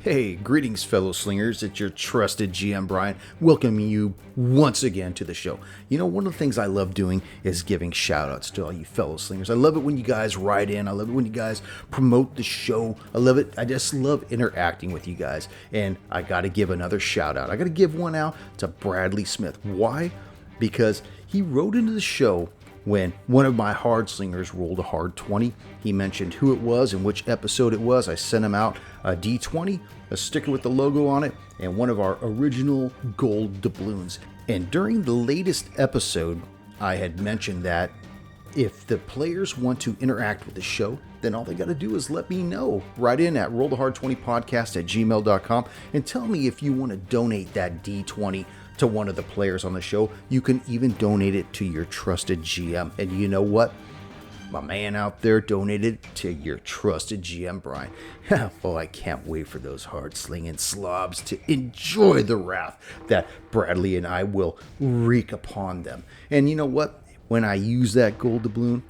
Hey, greetings, fellow slingers. It's your trusted GM, Brian, welcoming you once again to the show. You know, one of the things I love doing is giving shout-outs to all you fellow slingers. I love it when you guys write in. I love it when you guys promote the show. I love it. I just love interacting with you guys. And I got to give another shout-out. I got to give one out to Bradley Smith. Why? Because he wrote into the show when one of my hard slingers rolled a hard 20. He mentioned who it was and which episode it was. I sent him out a D20, a sticker with the logo on it, and one of our original gold doubloons. And during the latest episode, I had mentioned that if the players want to interact with the show, then all they got to do is let me know. Write in at rollthehard20podcast@gmail.com and tell me if you want to donate that D20 to one of the players on the show. You can even donate it to your trusted GM. And you know what? My man out there donated to your trusted GM, Brian. Oh, I can't wait for those hard-slinging slobs to enjoy the wrath that Bradley and I will wreak upon them. And you know what? When I use that gold doubloon,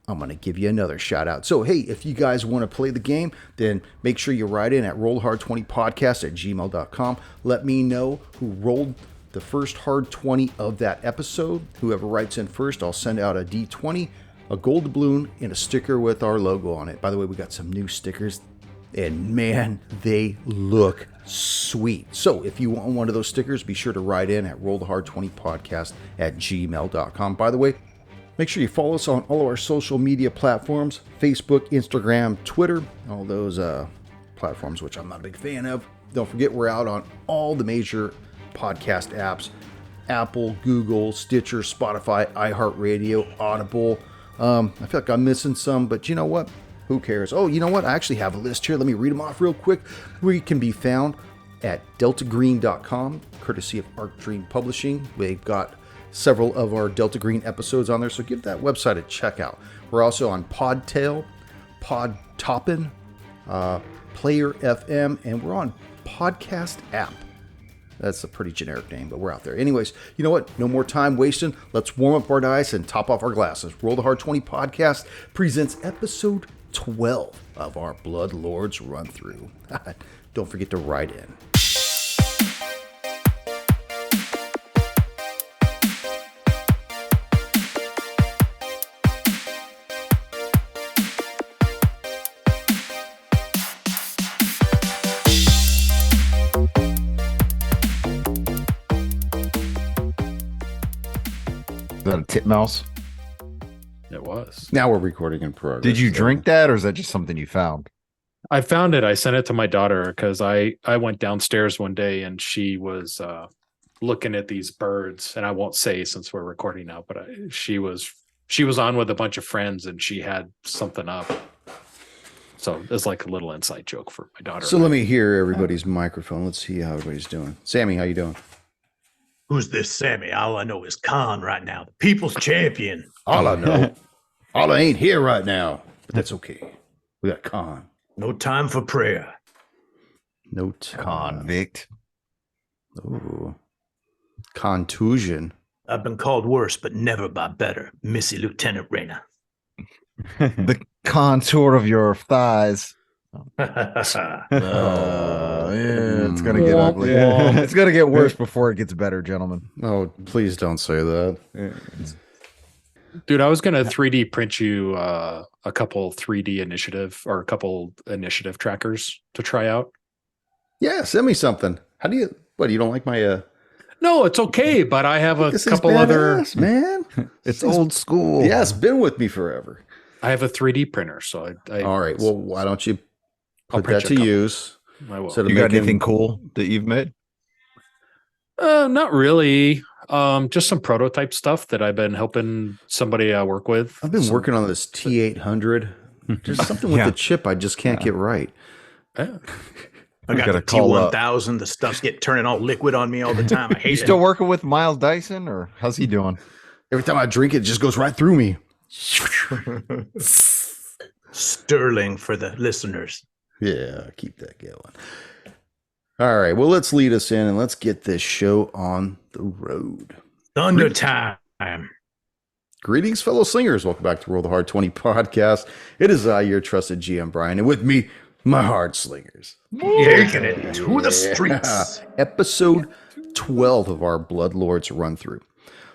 I'm going to give you another shout out. So, hey, if you guys want to play the game, then make sure you write in at rollthehard20podcast@gmail.com. Let me know who rolled the first hard 20 of that episode. Whoever writes in first, I'll send out a D20, a gold doubloon, and a sticker with our logo on it. By the way, we got some new stickers, and man, they look sweet. So if you want one of those stickers, be sure to write in at rollthehard20podcast@gmail.com. By the way, make sure you follow us on all of our social media platforms, Facebook, Instagram, Twitter, all those platforms, which I'm not a big fan of. Don't forget, we're out on all the major podcast apps: Apple, Google, Stitcher, Spotify, iHeart Radio, Audible. I feel like I'm missing some, but you know what? Who cares? Oh, you know what? I actually have a list here. Let me read them off real quick. We can be found at deltagreen.com, courtesy of Arc Dream Publishing. We've got several of our Delta Green episodes on there, so give that website a check out. We're also on Podtail, Podtoppin, Player FM, and we're on Podcast App. That's a pretty generic name, but we're out there. Anyways, you know what? No more time wasting. Let's warm up our dice and top off our glasses. Roll the Hard 20 Podcast presents episode 12 of our Blood Lords run through. Don't forget to write in. Is that a titmouse? It was. Now we're recording in progress. Did you drink that, or is that just something you found? I found it. I sent it to my daughter because I went downstairs one day and she was looking at these birds, and I won't say since we're recording now, but she was on with a bunch of friends and she had something up. So it's like a little inside joke for my daughter. So let me hear everybody's microphone. Let's see how everybody's doing. Sammy, how you doing? Who's this Sammy? All I know is Khan right now, the people's champion. All I know. All I ain't here right now, but that's okay. We got Khan. No time for prayer. No time. Convict. Ooh. Contusion. I've been called worse, but never by better. Missy Lieutenant Rayna. The contour of your thighs. Yeah. It's gonna get ugly. It's gonna get worse before it gets better, gentlemen. Oh, please don't say that. Dude, I was gonna 3D print you a couple 3D initiative or a couple initiative trackers to try out. Yeah, send me something. How do you? What, you don't like my? No, it's okay, but I have a This couple is other. badass, man. It's old school. Yeah, it's been with me forever. I have a 3D printer, so I All right. Well, why don't you I'll put print that you a to couple. use? I will. instead of You got making- anything cool that you've made? Not really. Just some prototype stuff that I've been helping somebody work with. I've been working on this T800. There's something with Yeah. the chip I just can't get right. Yeah. I got gotta the call up. T1000. The stuff's turning all liquid on me all the time. I hate You it. still working with Miles Dyson, or how's he doing? Every time I drink it, it just goes right through me. Sterling for the listeners. Yeah, keep that going. All right. Well, let's lead us in and let's get this show on the road. Thunder time. Greetings, fellow slingers. Welcome back to Roll the Hard 20 podcast. It is I, your trusted GM, Brian. And with me, My heart slingers. Taking it to the streets. Episode 12 of our Bloodlords run through.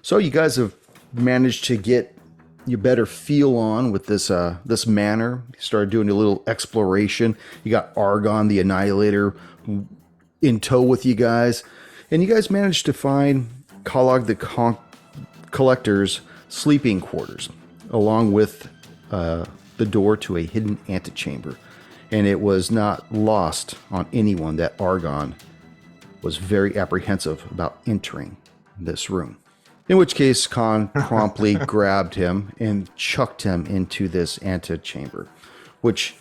So you guys have managed to get your better feel on with this this manor. You started doing a little exploration. You got Argon the Annihilator in tow with you guys. And you guys managed to find Kalog the Collector's sleeping quarters, along with the door to a hidden antechamber. And it was not lost on anyone that Argon was very apprehensive about entering this room. In which case, Khan promptly grabbed him and chucked him into this antechamber, which,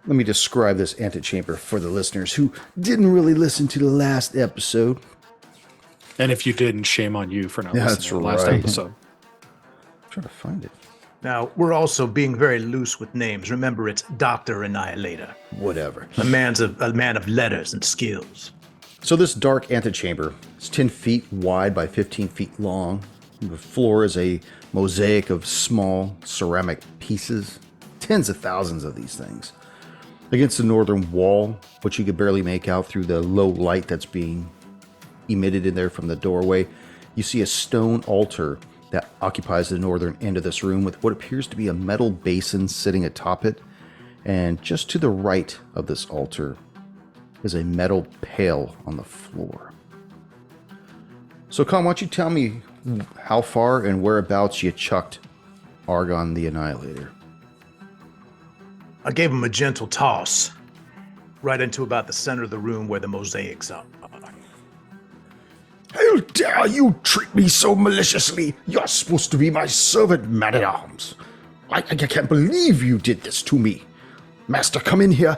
let me describe this antechamber for the listeners who didn't really listen to the last episode. And if you didn't, shame on you for not Yeah, listening that's to the last right. episode. I'm trying to find it. Now, we're also being very loose with names. Remember, it's Dr. Annihilator, Whatever. a man of letters and skills. So this dark antechamber is 10 feet wide by 15 feet long. The floor is a mosaic of small ceramic pieces, tens of thousands of these things. Against the northern wall, which you could barely make out through the low light that's being emitted in there from the doorway, you see a stone altar that occupies the northern end of this room with what appears to be a metal basin sitting atop it. And just to the right of this altar is a metal pail on the floor. So, Khan, why don't you tell me how far and whereabouts you chucked Argon the Annihilator? I gave him a gentle toss, right into about the center of the room where the mosaics are. How dare you treat me so maliciously? You're supposed to be my servant, man-at-arms. I can't believe you did this to me. Master, come in here,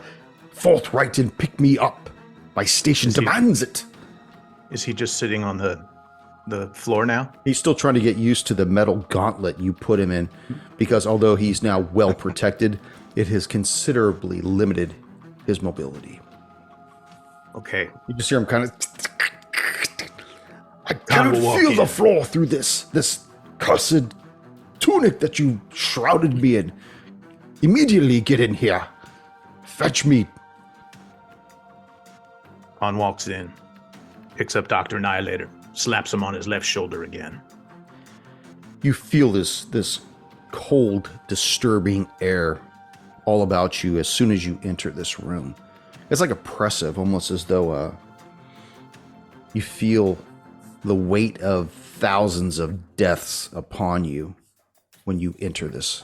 forthright, and pick me up. My station demands it. Is he just sitting on the floor now? He's still trying to get used to the metal gauntlet you put him in, because although he's now well protected, it has considerably limited his mobility. Okay. You just hear him kind of... I Khan cannot will walk feel the in. floor through this cursed tunic that you shrouded me in. Immediately get in here. Fetch me. Han walks in, picks up Dr. Annihilator, slaps him on his left shoulder again. You feel this cold, disturbing air all about you as soon as you enter this room. It's like oppressive, almost as though you feel the weight of thousands of deaths upon you when you enter this.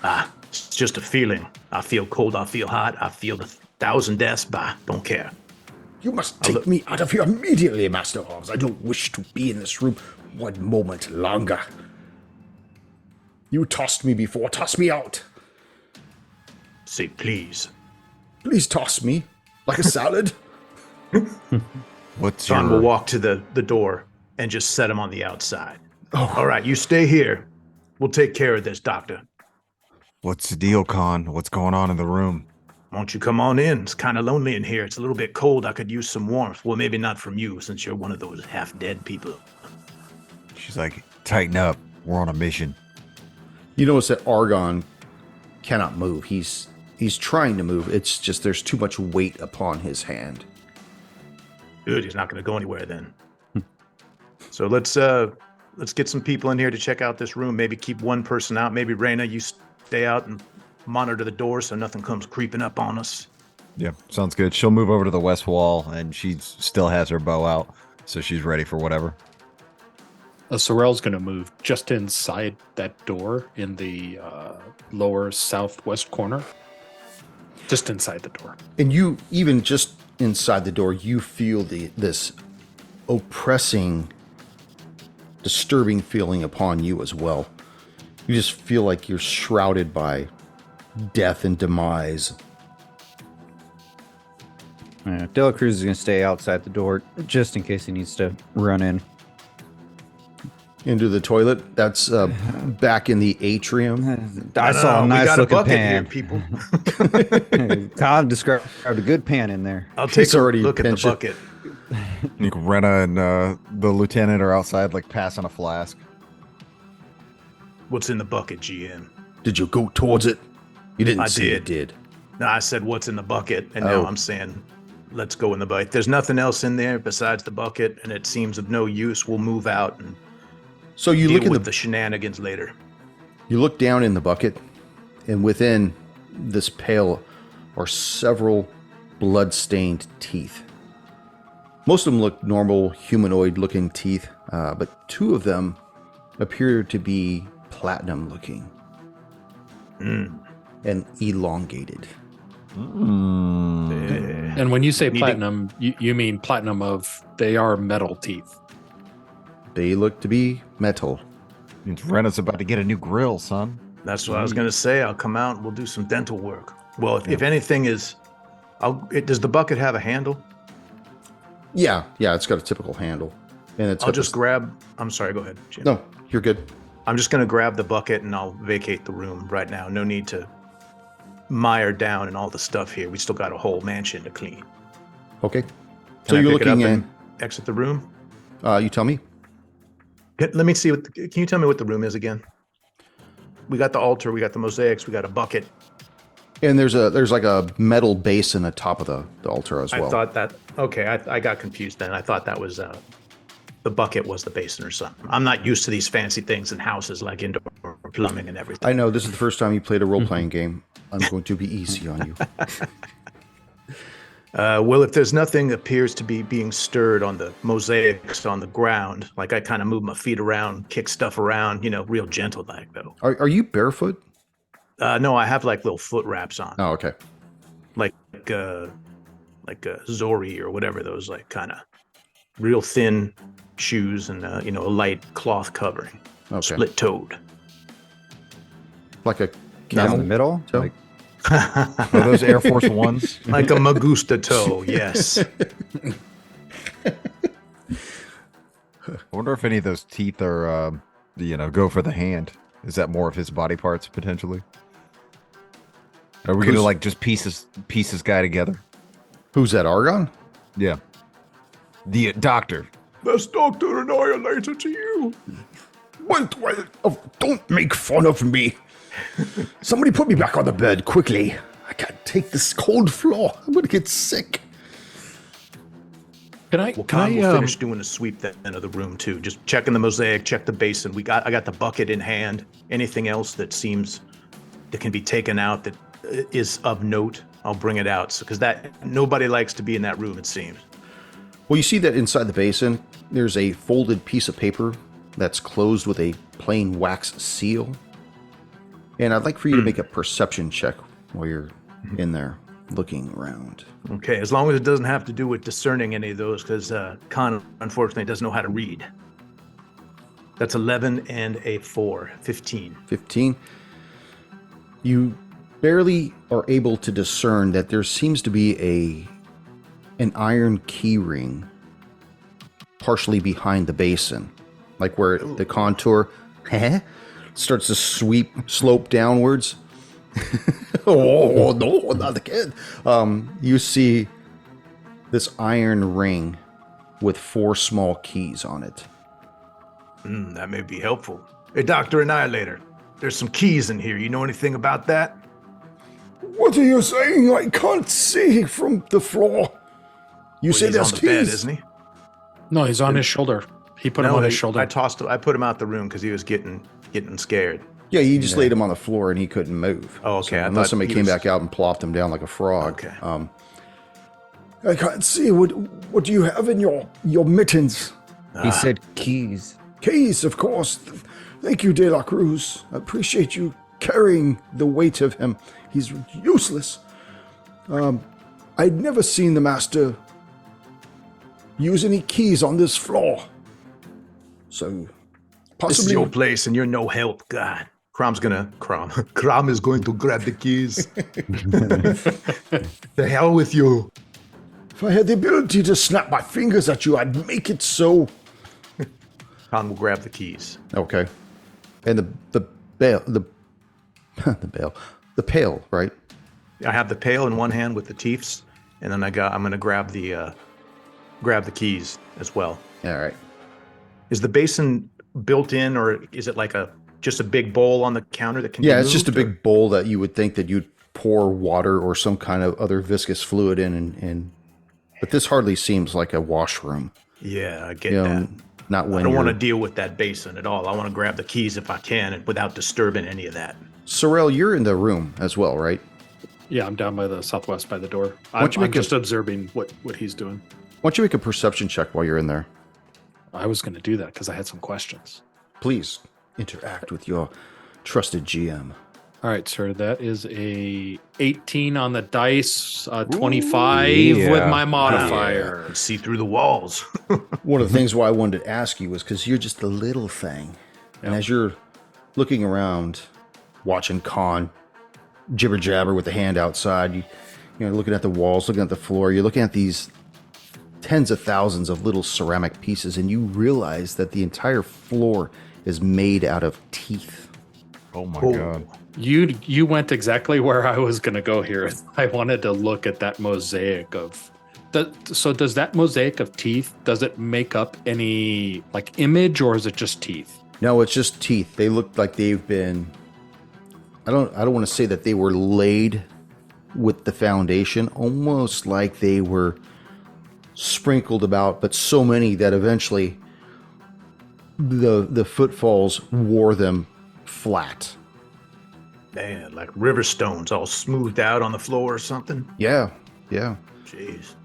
It's just a feeling. I feel cold, I feel hot, I feel the 1,000 deaths. Bah, don't care. You must take me out of here immediately, Master Arms. I don't wish to be in this room one moment longer. You tossed me before. Toss me out. Say please. Please toss me like a salad. What's Han will your... walk to the door and just set him on the outside. Oh. All right, you stay here. We'll take care of this, Doctor. What's the deal, Khan? What's going on in the room? Won't you come on in? It's kind of lonely in here. It's a little bit cold. I could use some warmth. Well, maybe not from you, since you're one of those half-dead people. She's like, tighten up. We're on a mission. You notice that Argon cannot move. He's trying to move. It's just there's too much weight upon his hand. Good, he's not going to go anywhere then. So let's get some people in here to check out this room. Maybe keep one person out. Maybe Reyna, you stay out and monitor the door so nothing comes creeping up on us. Yeah, sounds good. She'll move over to the west wall, and she still has her bow out, so she's ready for whatever. Sorrel's going to move just inside that door in the lower southwest corner. Just inside the door. And you, even just inside the door, you feel this oppressing, disturbing feeling upon you as well. You just feel like you're shrouded by death and demise. Dela Cruz is going to stay outside the door just in case he needs to run in. Into the toilet that's back in the atrium. I saw a we nice got a looking bucket pan. here, people. Todd described a good pan in there. I'll take It's a already look at the pensioned. bucket. Nick, Rena and the lieutenant are outside, like, passing a flask. What's in the bucket, GM? Did you go towards it? You didn't I say you did. did. No, I said, what's in the bucket? And Oh. now I'm saying, let's go in the bucket. There's nothing else in there besides the bucket, and it seems of no use. We'll move out and So you deal look in with the shenanigans later. You look down in the bucket, and within this pail are several blood-stained teeth. Most of them look normal, humanoid-looking teeth, but two of them appear to be platinum-looking and elongated. And when you say platinum, you mean platinum of they are metal teeth. They look to be metal. Means Rena's about to get a new grill, son. That's what I was going to say. I'll come out and we'll do some dental work. Well, if anything is, does the bucket have a handle? Yeah, it's got a typical handle. And it's I'll just grab, I'm sorry, go ahead, Jim. No, you're good. I'm just going to grab the bucket and I'll vacate the room right now. No need to mire down and all the stuff here. We still got a whole mansion to clean. Okay. Can So I you're pick it up looking and exit the room? you tell me? Let me see can you tell me what the room is again? We got the altar, we got the mosaics, we got a bucket. And there's like a metal basin atop of the altar as well. I thought that, okay, I got confused then. I thought that was, the bucket was the basin or something. I'm not used to these fancy things in houses like indoor plumbing and everything. I know this is the first time you played a role-playing game. I'm going to be easy on you. Well, if there's nothing appears to be being stirred on the mosaics on the ground, like I kind of move my feet around, kick stuff around, real gentle like though. Are you barefoot? No, I have like little foot wraps on, Oh, okay. like Zori or whatever those like kind of real thin shoes and a light cloth covering, Okay. split toed. Like a Down in camel the middle? toe? Like, Are those Air Force Ones? Like a Magusta toe, yes. I wonder if any of those teeth are, go for the hand. Is that more of his body parts potentially? Are we gonna like just piece this guy together? Who's that, Argon? Yeah. The doctor. Best Dr. Annihilator to you. Wait, don't make fun of me. Somebody put me back on the bed, quickly. I can't take this cold floor. I'm going to get sick. Can I? Well, Can Con I? will finish doing a sweep then of the room too. Just checking the mosaic, check the basin. I got the bucket in hand. Anything else that seems that can be taken out that is of note, I'll bring it out. Because that nobody likes to be in that room, it seems. Well, you see that inside the basin, there's a folded piece of paper that's closed with a plain wax seal. And I'd like for you to make a perception check while you're in there looking around. Okay, as long as it doesn't have to do with discerning any of those, because Con unfortunately doesn't know how to read. That's 11 and a 4, 15. 15. You barely are able to discern that there seems to be an iron key ring partially behind the basin, like where the contour starts to slope downwards. Oh no, not again. You see this iron ring with 4 small keys on it. That may be helpful. Hey, Dr. Annihilator, there's some keys in here. You know anything about that? What are you saying? I can't see from the floor. You say He's there's on the keys? bed, isn't he? No, he's on his shoulder. He put him on his shoulder. I put him out the room because he was getting scared. Yeah, you just laid him on the floor and he couldn't move. Oh, okay. So I unless thought somebody he came was- back out and plopped him down like a frog. Okay. I can't see. What do you have in your mittens? he said keys. Keys, of course. Thank you, De La Cruz. I appreciate you carrying the weight of him. He's useless. I'd never seen the master use any keys on this floor. So, This is possibly... your place and you're no help. God. Crom is going to grab the keys. The hell with you. If I had the ability to snap my fingers at you, I'd make it so. Con will grab the keys. Okay. And the pail, right? I have the pail in one hand with the teeths, and then I'm gonna grab the keys as well. All right. Is the basin built in, or is it like a just a big bowl on the counter that can be Yeah, it's just a moved, or- big bowl that you would think that you'd pour water or some kind of other viscous fluid in, and but this hardly seems like a washroom. Yeah, I get You that. know, not I when don't want to you're. deal with that basin at all. I want to grab the keys if I can and without disturbing any of that. Sorrel, you're in the room as well, right? Yeah, I'm down by the southwest by the door. Why I'm, don't you make I'm just observing what he's doing. Why don't you make a perception check while you're in there? I was going to do that because I had some questions. Please interact with your trusted GM. All right, sir. That is a 18 on the dice, 25 with yeah. my modifier. You see through the walls. One of the things why I wanted to ask you was because you're just a little thing. And as you're looking around, watching Khan jibber jabber with the hand outside, you know, looking at the walls, looking at the floor, you're looking at these tens of thousands of little ceramic pieces, and you realize that the entire floor is made out of teeth. Oh my Oh. god. You went exactly where I was going to go here. I wanted to look at that mosaic of. So does that mosaic of teeth? Does it make up any like image, or is it just teeth? No, it's just teeth. They look like they've been. I don't want to say that they were laid with the foundation, almost like they were sprinkled about, but so many that eventually the footfalls wore them flat. Man, like river stones all smoothed out on the floor or something. Yeah. Jeez.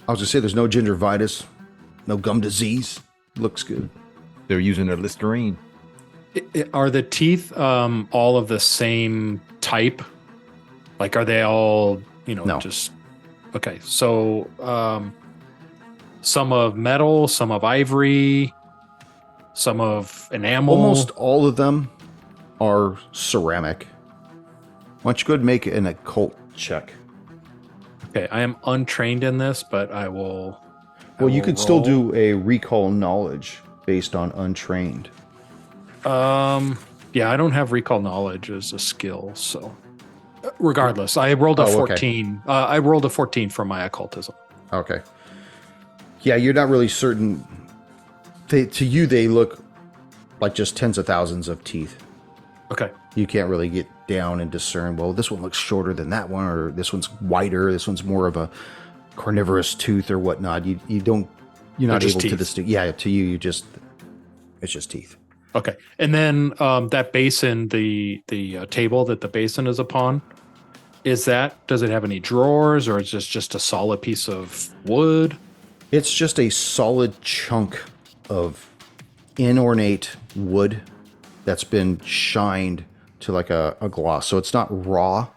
I was gonna say there's no gingivitis, no gum disease. Looks good. They're using their Listerine. Are the teeth all of the same type? Like, are they all No. just okay? So some of metal, some of ivory, some of enamel. Almost all of them are ceramic. Why don't you go ahead and make an occult check? Okay, I am untrained in this, but I will. Well, you could still do a recall knowledge based on untrained. Yeah, I don't have recall knowledge as a skill, so regardless, I rolled a Oh, okay. 14. I rolled a 14 for my occultism. Okay. Yeah, you're not really certain. To you, they look like just tens of thousands of teeth. Okay. You can't really get down and discern, well, this one looks shorter than that one, or this one's wider, this one's more of a carnivorous tooth or whatnot. You're not They're just able to teeth. distinguish. Yeah, to you, it's just teeth. Okay, and then that basin, the table that the basin is upon, does it have any drawers, or is this just a solid piece of wood? It's just a solid chunk of inornate wood that's been shined to like a gloss. So it's not raw,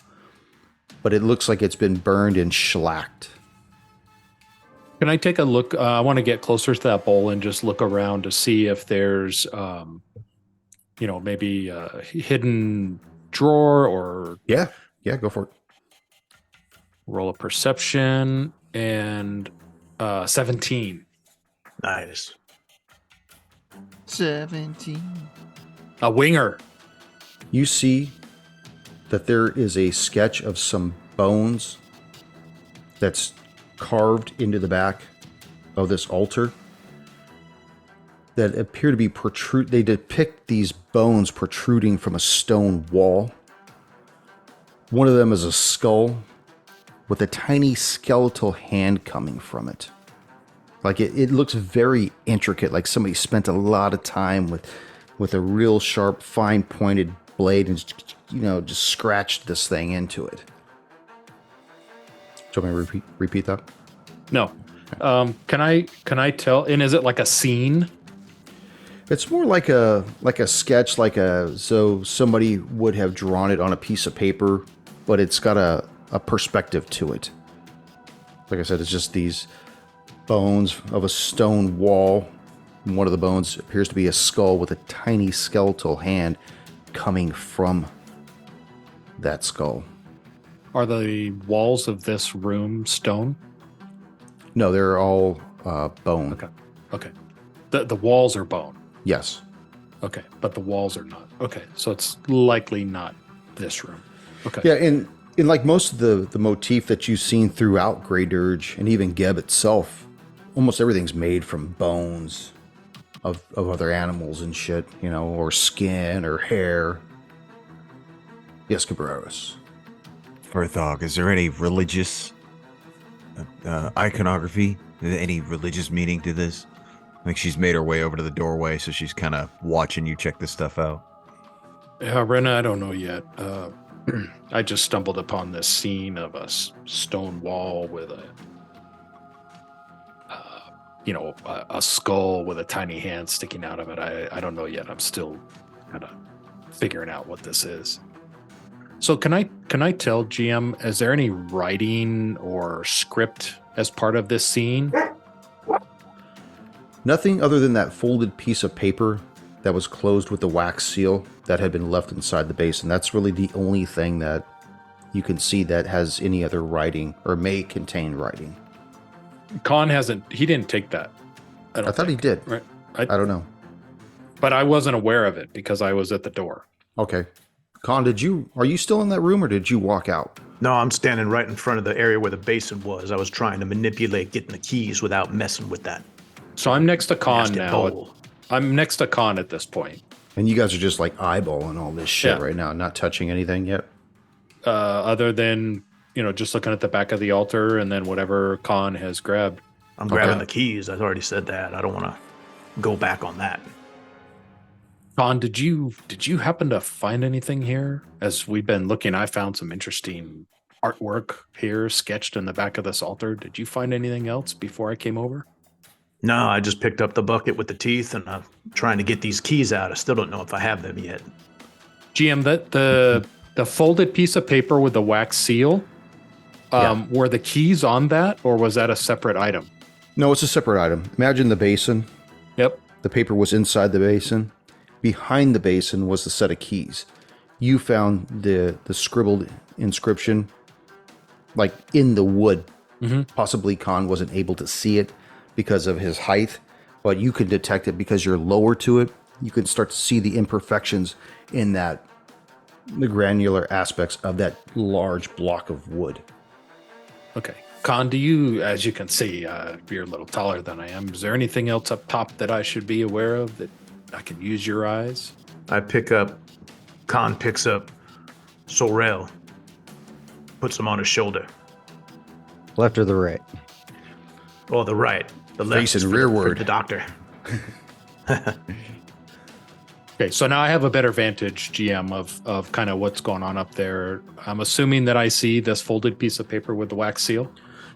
but it looks like it's been burned and shellacked. Can I take a look? I want to get closer to that bowl and just look around to see if there's, maybe a hidden drawer, or Yeah, go for it. roll a perception, and 17. Nice. 17. A winger. You see that there is a sketch of some bones that's carved into the back of this altar that appear to be they depict these bones protruding from a stone wall. One of them is a skull with a tiny skeletal hand coming from it. Like it looks very intricate, like somebody spent a lot of time with a real sharp, fine pointed blade and just scratched this thing into it. Do you want me to repeat that? No. Can I tell? And is it like a scene? It's more like a sketch, so somebody would have drawn it on a piece of paper, but it's got a perspective to it. Like I said, it's just these bones of a stone wall. And one of the bones appears to be a skull with a tiny skeletal hand coming from that skull. Are the walls of this room stone? No, they're all bone. Okay. The walls are bone. Yes. Okay, but the walls are not. Okay, so it's likely not this room. Okay. Yeah, and like most of the motif that you've seen throughout Grey Dirge and even Geb itself, almost everything's made from bones of other animals and shit, you know, or skin or hair. Yes, Cabreras. Furthog, is there any religious iconography? Any religious meaning to this? I think she's made her way over to the doorway, so she's kind of watching you check this stuff out. Yeah, Rena, I don't know yet. I just stumbled upon this scene of a stone wall with a skull with a tiny hand sticking out of it. I don't know yet. I'm still kind of figuring out what this is. So can I tell GM, is there any writing or script as part of this scene? Nothing other than that folded piece of paper that was closed with the wax seal that had been left inside the basin. That's really the only thing that you can see that has any other writing or may contain writing. Khan he didn't take that. I thought he did. Right. I don't know. But I wasn't aware of it because I was at the door. Okay. Khan, are you still in that room or did you walk out? No, I'm standing right in front of the area where the basin was. I was trying to manipulate getting the keys without messing with that. So I'm next to Khan Nasty now. bowl. I'm next to Khan at this point. And you guys are just like eyeballing all this shit Yeah. right now, not touching anything yet? Other than, just looking at the back of the altar and then whatever Khan has grabbed. I'm grabbing the keys. I've already said that. I don't want to go back on that. Khan, did you happen to find anything here? As we've been looking, I found some interesting artwork here sketched in the back of this altar. Did you find anything else before I came over? No, I just picked up the bucket with the teeth and I'm trying to get these keys out. I still don't know if I have them yet. GM, the folded piece of paper with the wax seal, were the keys on that, or was that a separate item? No, it's a separate item. Imagine the basin. Yep. The paper was inside the basin. Behind the basin was the set of keys. You found the scribbled inscription, like in the wood. Mm-hmm. Possibly Khan wasn't able to see it because of his height, but you could detect it because you're lower to it. You can start to see the imperfections in the granular aspects of that large block of wood. Okay. Khan, do you, as you can see, you're a little taller than I am. Is there anything else up top that I should be aware of that I can use your eyes? Khan picks up Sorrel, puts him on his shoulder. Left or the right? Or the right. The left Face is and for rearward. the doctor. Okay, so now I have a better vantage, GM, of kind of what's going on up there. I'm assuming that I see this folded piece of paper with the wax seal.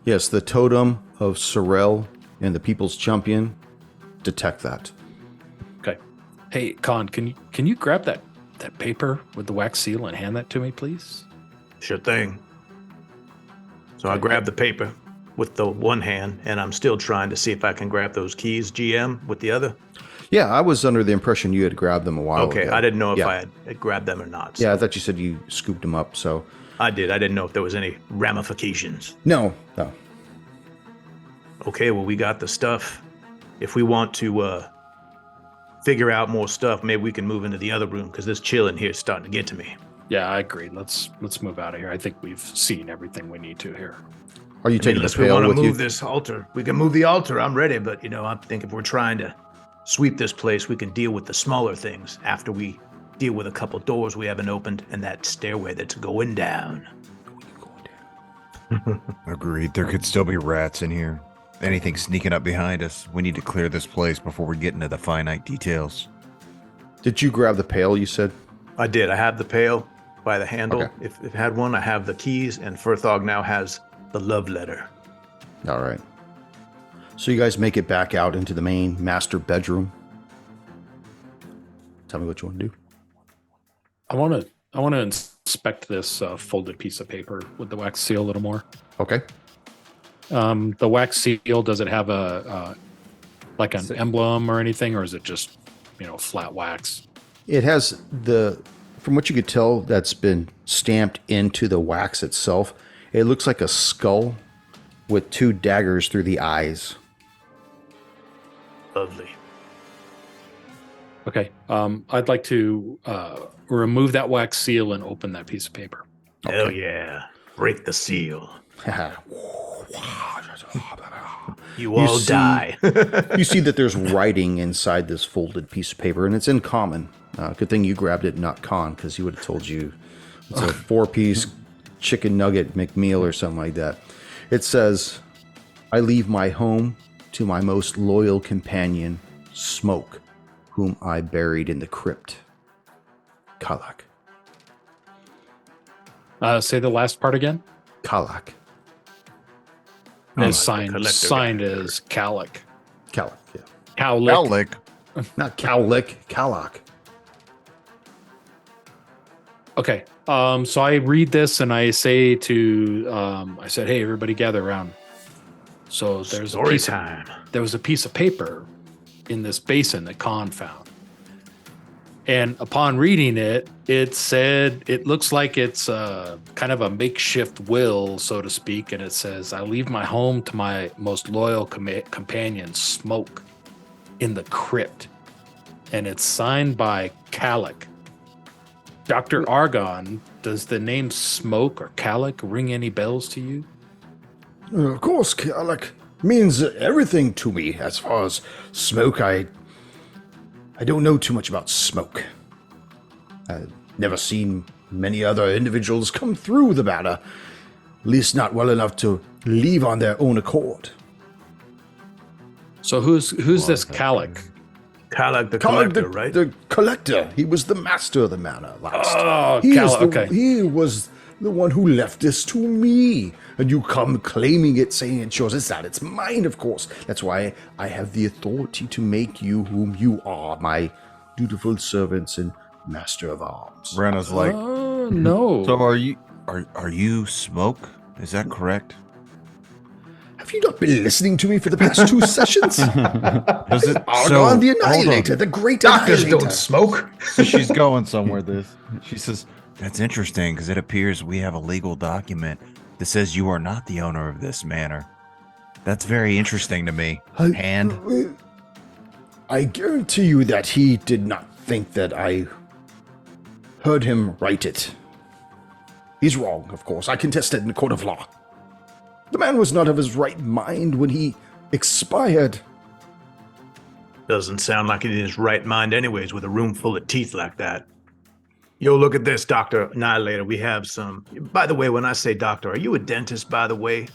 Yes, the totem of Sorrel and the People's Champion detect that. Okay. Hey, Khan, can you grab that paper with the wax seal and hand that to me, please? Sure thing. So I grab the paper with the one hand, and I'm still trying to see if I can grab those keys, GM, with the other. Yeah, I was under the impression you had grabbed them a while ago. Okay, I didn't know if Yeah. I had grabbed them or not. So Yeah, I thought you said you scooped them up, so... I did. I didn't know if there was any ramifications. No. Okay, well, we got the stuff. If we want to figure out more stuff, maybe we can move into the other room, because this chill in here is starting to get to me. Yeah, I agree. Let's move out of here. I think we've seen everything we need to here. Are you taking the Unless we pail want to with you? move this altar, we can move the altar. I'm ready, but I think if we're trying to sweep this place, we can deal with the smaller things after we deal with a couple doors we haven't opened and that stairway that's going down. Agreed. There could still be rats in here. Anything sneaking up behind us. We need to clear this place before we get into the finite details. Did you grab the pail, you said? I did. I have the pail by the handle. Okay. If it had one, I have the keys, and Furthog now has the love letter. All right. So you guys make it back out into the main master bedroom. Tell me what you want to do. I want to inspect this folded piece of paper with the wax seal a little more. Okay. The wax seal, does it have a like an emblem or anything, or is it just flat wax? It has from what you could tell, that's been stamped into the wax itself. It looks like a skull with two daggers through the eyes. Lovely. Okay. I'd like to remove that wax seal and open that piece of paper. Hell yeah. Break the seal. You all see- die. You see that there's writing inside this folded piece of paper, and it's in common. Good thing you grabbed it, not con, because he would have told you it's a 4-piece chicken nugget McMeal or something like that. It says, I leave my home to my most loyal companion, Smoke, whom I buried in the crypt. Kalak. Say the last part again. Kalak. As the signed collector guy. as Calic. Kalak, yeah. Cowlick. Alec. Not Cowlick, Kalak. Okay. So I read this and I say to I said, hey, everybody gather around. So there's Story time. there was a piece of paper in this basin that Khan found. And upon reading it, it said it looks like it's kind of a makeshift will, so to speak. And it says, I leave my home to my most loyal companion, Smoke, in the crypt. And it's signed by Calic. Dr. Argon, does the name Smoke or Calic ring any bells to you? Of course, Kalak means everything to me. As far as Smoke, I don't know too much about Smoke. I've never seen many other individuals come through the matter, at least not well enough to leave on their own accord. So who's this Calic? Kalak the Kalak, collector, right? The collector. He was the master of the manor last. Oh, He is Calic, okay. He was the one who left this to me. And you come claiming it, saying it's yours. It's not. It's mine, of course. That's why I have the authority to make you whom you are, my dutiful servants and master of arms. Brenna's like, No. so are you Smoke? Is that correct? Have you not been listening to me for the past 2 sessions? Does it? Argon the hold on. Annihilator, the great Doctors Annihilator. don't smoke. So she's going somewhere. She says, that's interesting because it appears we have a legal document that says you are not the owner of this manor. That's very interesting to me. I guarantee you that he did not think that I heard him write it. He's wrong, of course. I contest it in the court of law. The man was not of his right mind when he expired. Doesn't sound like he's in his right mind anyways with a room full of teeth like that. Yo, look at this, Dr. Annihilator. We have some... By the way, when I say doctor, are you a dentist, by the way?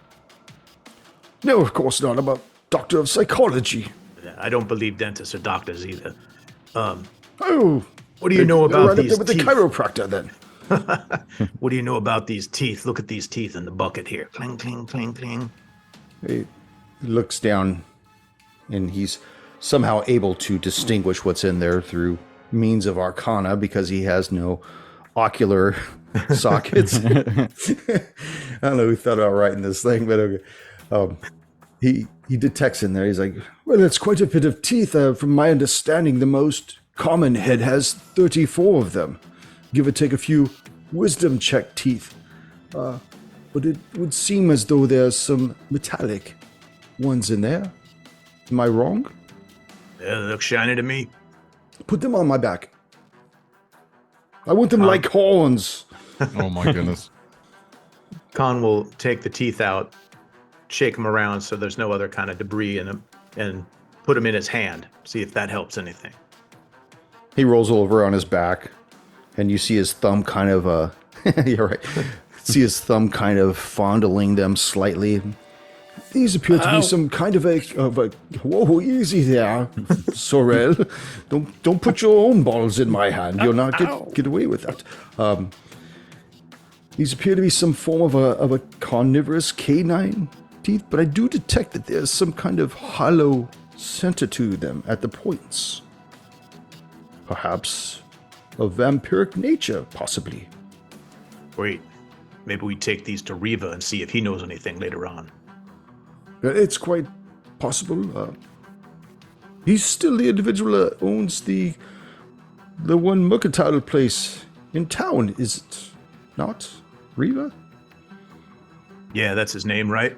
No, of course not. I'm a doctor of psychology. I don't believe dentists are doctors either. Oh. What do you know about right up these there with teeth? the chiropractor, then. What do you know about these teeth? Look at these teeth in the bucket here. Cling, cling, cling, cling. He looks down, and he's somehow able to distinguish what's in there through means of arcana because he has no ocular sockets. I don't know who thought about writing this thing, but okay. He detects in there. He's like, well, it's quite a bit of teeth. From my understanding, the most common head has 34 of them. Give or take a few wisdom check teeth. But it would seem as though there's some metallic ones in there. Am I wrong? Yeah, they look shiny to me. Put them on my back. I want them like horns. Oh my goodness. Khan will take the teeth out, shake them around so there's no other kind of debris in them, and put them in his hand. See if that helps anything. He rolls over on his back, and you see his thumb kind of, you're right. See his thumb kind of fondling them slightly. These appear to be some kind of a whoa, easy there, Sorel. Don't put your own balls in my hand. You'll not get away with that. These appear to be some form of a carnivorous canine teeth, but I do detect that there's some kind of hollow center to them at the points. Perhaps of vampiric nature, possibly. Wait, maybe we take these to Riva and see if he knows anything later on. It's quite possible. He's still the individual that owns the one mercantile place in town, is it not? Riva? Yeah, that's his name, right?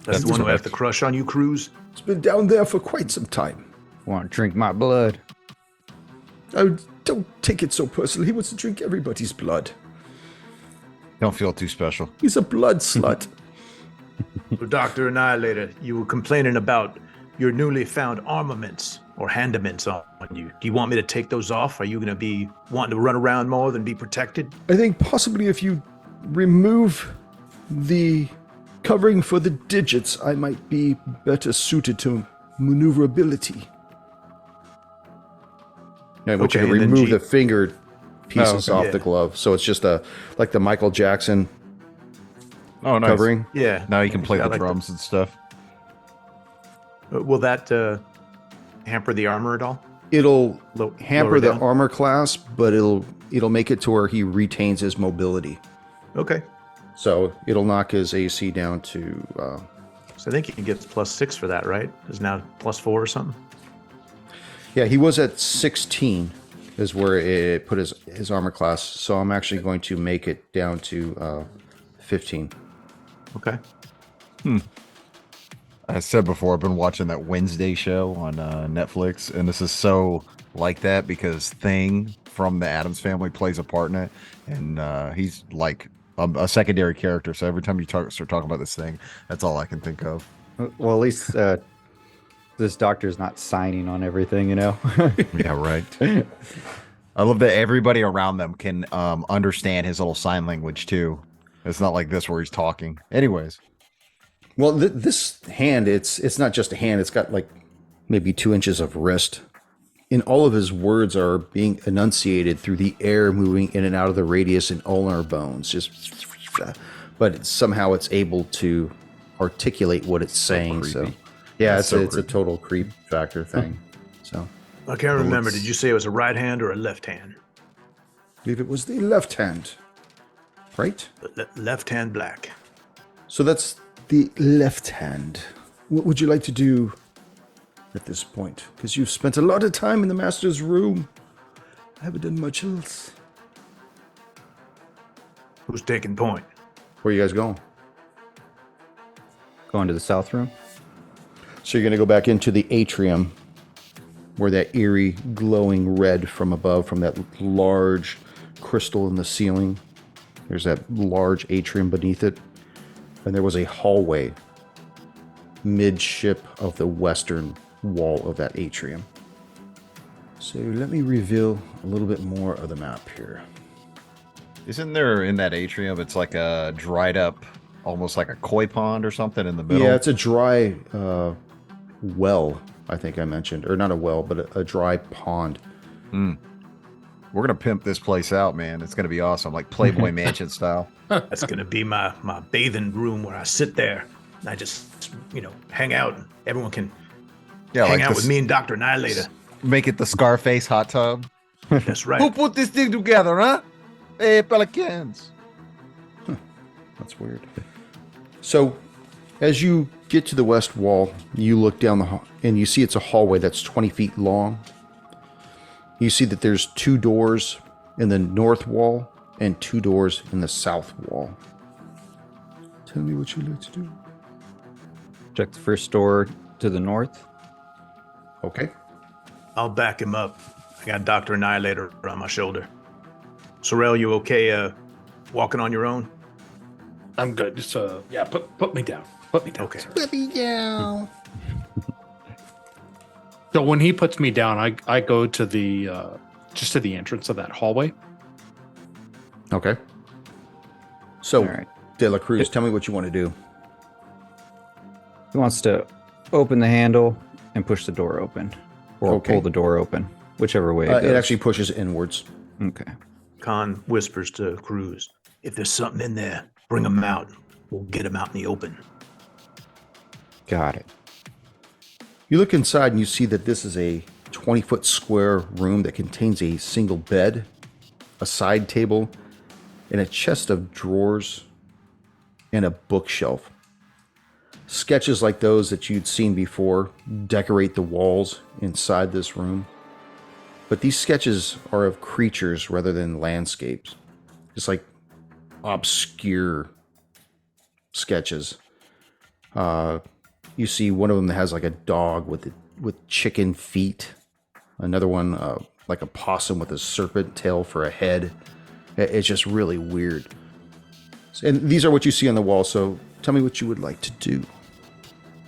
That's the one who has the crush on you, Cruz? It's been down there for quite some time. Want to drink my blood? Oh, don't take it so personally. He wants to drink everybody's blood. Don't feel too special. He's a blood slut. Well, Dr. Annihilator, you were complaining about your newly found armaments or handaments on you. Do you want me to take those off? Are you going to be wanting to run around more than be protected? I think possibly if you remove the covering for the digits, I might be better suited to maneuverability. I want you to Okay, and then remove G- the finger pieces okay. off Yeah. the glove. So it's just like the Michael Jackson Oh, nice. covering. Yeah. Now you can play I the like drums and stuff. Will that hamper the armor at all? It'll Lower hamper the down? armor class, but it'll make it to where he retains his mobility. Okay. So it'll knock his AC down to So I think he gets +6 for that, right? Is now +4 or something? yeah, he was at 16 is where it put his armor class. So I'm actually going to make it down to 15. Okay. I said before, I've been watching that Wednesday show on Netflix, and this is so like that because Thing from the Addams Family plays a part in it, and he's like a secondary character. So every time you start talking about this thing, that's all I can think of. Well, at least this doctor's not signing on everything, you know? Yeah, right. I love that everybody around them can understand his little sign language too. It's not like this where he's talking. Anyways, Well, this hand, it's not just a hand. It's got like maybe 2 inches of wrist. And all of his words are being enunciated through the air moving in and out of the radius and ulnar bones. But somehow it's able to articulate what it's saying. So, creepy. yeah, That's it's so a creepy. total creep factor thing. So, I can't remember. looks- Did you say it was a right hand or a left hand? I believe it was the left hand, right? Left hand black. So that's the left hand. What would you like to do at this point? Because you've spent a lot of time in the master's room. I haven't done much else. Who's taking point? Where are you guys going? Going to the south room. So you're going to go back into the atrium where that eerie glowing red from above, from that large crystal in the ceiling. There's that large atrium beneath it. And there was a hallway midship of the western wall of that atrium. So let me reveal a little bit more of the map here. isn't there in that atrium? It's like a dried up, almost like a koi pond or something in the middle. Yeah, it's a dry well, I think I mentioned. Or not a well, but a dry pond. We're gonna pimp this place out, man. It's gonna be awesome, like Playboy Mansion style. That's gonna be my bathing room where I sit there and I just hang out. And everyone can Yeah, hang like out this, with me and Dr. Annihilator. Make it the Scarface hot tub. That's Who right. put this thing together, huh? Hey, Pelicans. That's weird. So, as you get to the west wall, you look down the hall and you see it's a hallway that's 20 feet long. You see that there's 2 doors in the north wall and 2 doors in the south wall. Tell me what you'd like to do. Check the first door to the north. Okay. I'll back him up. I got Dr. Annihilator on my shoulder. Sorrel, you okay walking on your own? I'm good. Just yeah, put me down. Put me down. Okay. sir. So when he puts me down, I go to the just to the entrance of that hallway. Okay. So, All right. De La Cruz, tell me what you want to do. He wants to open the handle and push the door open, or Okay. pull the door open, whichever way it goes. It actually pushes inwards. Okay. Khan whispers to Cruz, if there's something in there, bring him out. We'll get him out in the open. Got it. You look inside and you see that this is a 20-foot square room that contains a single bed, a side table, and a chest of drawers and a bookshelf. Sketches like those that you'd seen before decorate the walls inside this room. But these sketches are of creatures rather than landscapes. Just like obscure sketches. You see one of them that has like a dog with chicken feet. Another one like a possum with a serpent tail for a head. It's just really weird. And these are what you see on the wall. So tell me what you would like to do.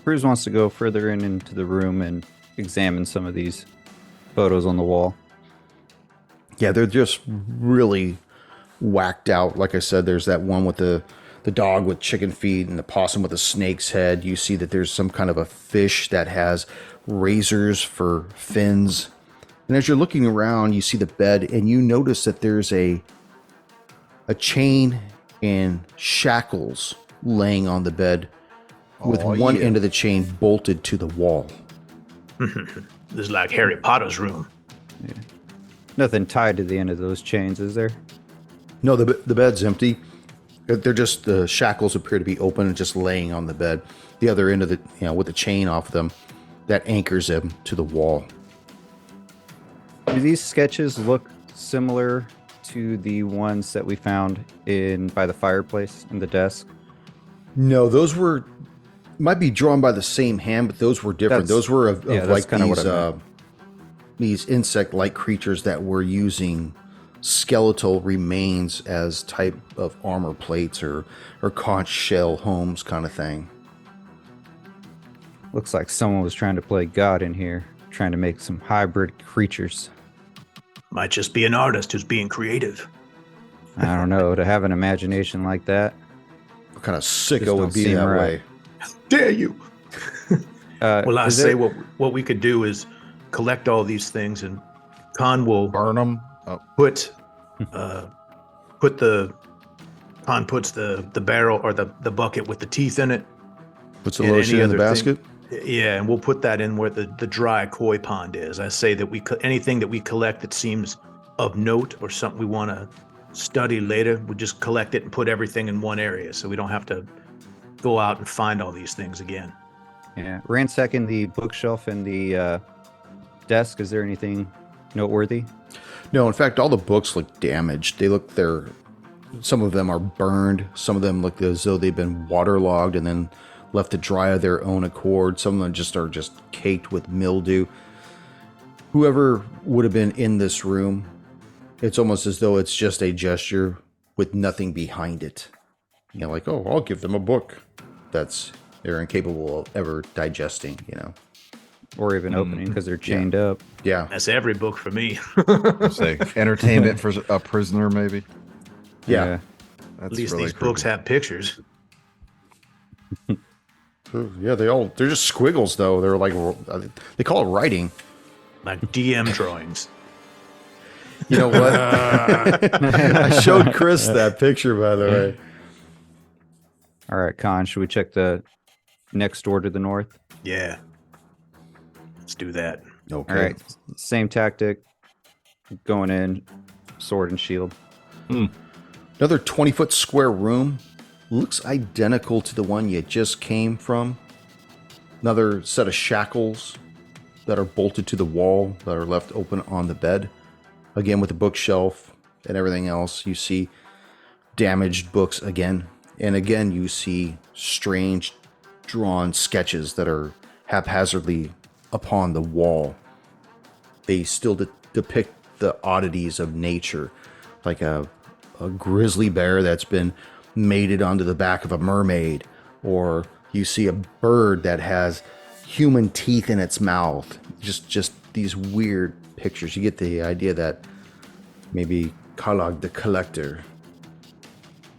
Cruz wants to go further into the room and examine some of these photos on the wall. Yeah, they're just really whacked out. Like I said, there's that one with the dog with chicken feet and the possum with a snake's head. You see that there's some kind of a fish that has razors for fins. And as you're looking around, you see the bed and you notice that there's a chain and shackles laying on the bed with one end of the chain bolted to the wall. This is like Harry Potter's room. Yeah. Nothing tied to the end of those chains, is there? No, the bed's empty. They're just, the shackles appear to be open and just laying on the bed. The other end of the, with the chain off them, that anchors them to the wall. Do these sketches look similar to the ones that we found by the fireplace in the desk? No, those might be drawn by the same hand, but those were different. Those were of like these insect-like creatures that were using skeletal remains as type of armor plates or conch shell homes kind of thing. Looks like someone was trying to play God in here, trying to make some hybrid creatures. Might just be an artist who's being creative. I don't know, to have an imagination like that. What kind of sicko would be that way? Dare you? Well, I say Mm. what we could do is collect all these things, and Khan will Burn them. puts the barrel or the bucket with the teeth in it. Puts the lotion in the basket? Yeah, and we'll put that in where the dry koi pond is. I say that anything that we collect that seems of note or something we want to study later, we just collect it and put everything in one area so we don't have to go out and find all these things again. Yeah, ransacking the bookshelf and the desk. Is there anything noteworthy? No, in fact, all the books look damaged. Some of them are burned. Some of them look as though they've been waterlogged and then left to dry of their own accord. Some of them are just caked with mildew. Whoever would have been in this room, it's almost as though it's just a gesture with nothing behind it. Like, oh, I'll give them a book that's they're incapable of ever digesting, Or even opening because they're chained up. Yeah. That's every book for me. Say entertainment for a prisoner, maybe. Yeah. That's At least really these books creepy. have pictures. Yeah, they're just squiggles though. They're like, they call it writing. Like DM drawings. You know what? I showed Chris that picture, by the way. All right, Con, should we check the next door to the north? Yeah. Let's do that. Okay. All right, same tactic. Going in, sword and shield. Another 20-foot square room. Looks identical to the one you just came from. Another set of shackles that are bolted to the wall that are left open on the bed. Again, with the bookshelf and everything else, you see damaged books again. And again, you see strange drawn sketches that are haphazardly upon the wall. They still depict the oddities of nature, like a grizzly bear that's been mated onto the back of a mermaid, or you see a bird that has human teeth in its mouth. Just these weird pictures. You get the idea that maybe Kalog the collector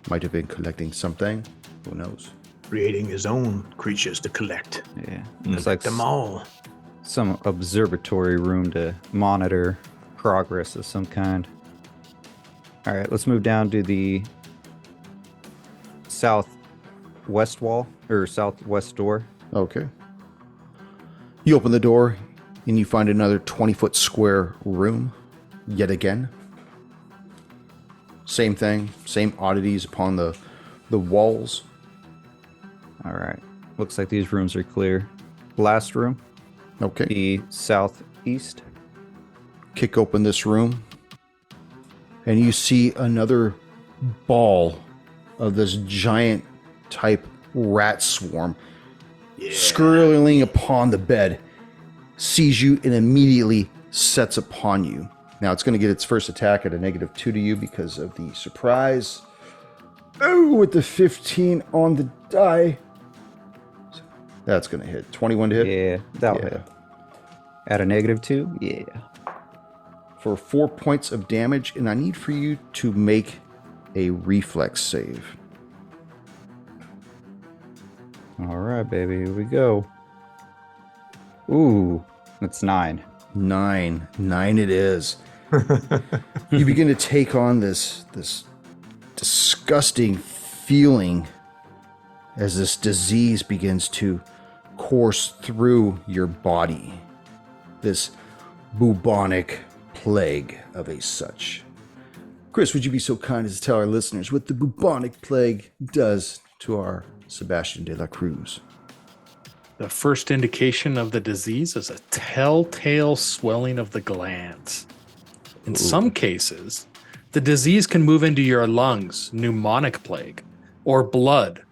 might have been collecting something. Who knows? Creating his own creatures to collect. Yeah, it's like Them all. some observatory room to monitor progress of some kind. All right, let's move down to the southwest wall or southwest door. Okay. You open the door and you find another 20-foot square room yet again. Same thing, same oddities upon the walls. All right, looks like these rooms are clear. Last room, Okay. the southeast. Kick open this room and you see another ball of this giant type rat swarm scurrying upon the bed, sees you and immediately sets upon you. Now it's going to get its first attack at a -2 to you because of the surprise. Oh, with the 15 on the die. That's going to hit. 21 to hit. Yeah, that'll Yeah. hit. At a -2? Yeah. For 4 points of damage, and I need for you to make a reflex save. All right, baby. Here we go. Ooh, that's 9. 9 it is. You begin to take on this disgusting feeling as this disease begins to course through your body. This bubonic plague of a such. Chris, would you be so kind as to tell our listeners what the bubonic plague does to our Sebastian de la Cruz? The first indication of the disease is a telltale swelling of the glands. In some cases, the disease can move into your lungs, pneumonic plague, or blood,